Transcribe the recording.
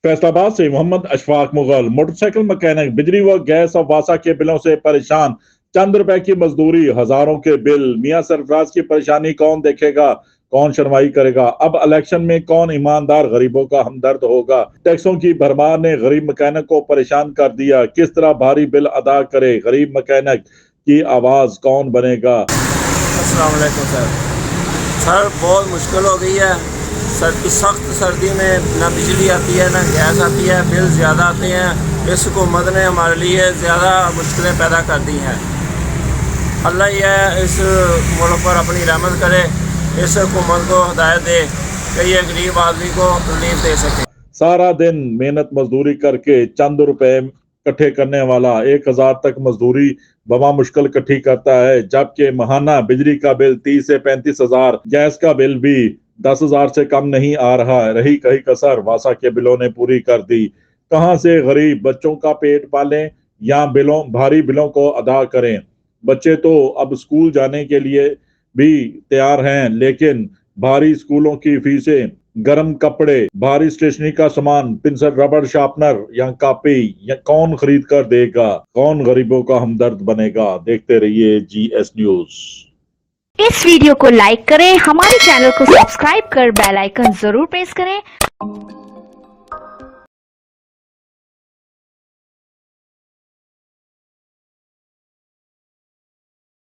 फैसलाबाद से Mohammad Ashfaq Mughal, motorcycle mechanic, बिजली व गैस और वासा के बिलों से परेशान, चंद रुपए की मजदूरी, हजारों के बिल। मियां सरफराज की परेशानी कौन देखेगा, कौन सुनवाई करेगा? अब इलेक्शन में कौन ईमानदार गरीबों का हमदर्द होगा? टैक्सों की भरमार ने गरीब मैकेनिक को परेशान कर दिया। किस तरह भारी बिल अदा करे गरीब मैकेनिक, की आवाज कौन बनेगा? अस्सलाम वालेकुम सर, बहुत मुश्किल हो गई है। सख्त सर्दी में ना बिजली आती है, ना गैस आती है, बिल ज़्यादा आते हैं। इस हुकूमत ने हमारे लिए ज़्यादा मुश्किलें पैदा कर दी हैं। अल्लाह ये इस मुल्क पर अपनी रहमत करे, इस हुकूमत को हिदायत दे कि ये गरीब आदमी को रिलीफ दे सके। सारा दिन मेहनत मजदूरी करके चंद रुपए इकट्ठे करने वाला 1000 तक मजदूरी बमा मुश्किल इकट्ठी करता है, जबकि महाना बिजली का बिल 30 से 35 हजार, गैस का बिल भी 10,000 से कम नहीं आ रहा। रही कही कसर वासा के बिलों ने पूरी कर दी। कहां से गरीब बच्चों का पेट पालें या भारी बिलों को अदा करें? बच्चे तो अब स्कूल जाने के लिए भी तैयार हैं, लेकिन भारी स्कूलों की फीसें, गर्म कपड़े, भारी स्टेशनरी का सामान, पेंसिल, रबड़, शार्पनर या कॉपी या कौन खरीद कर देगा? कौन गरीबों का हमदर्द बनेगा? देखते रहिए GS न्यूज। इस वीडियो को लाइक करें, हमारे चैनल को सब्सक्राइब कर बेल आइकन जरूर प्रेस करें।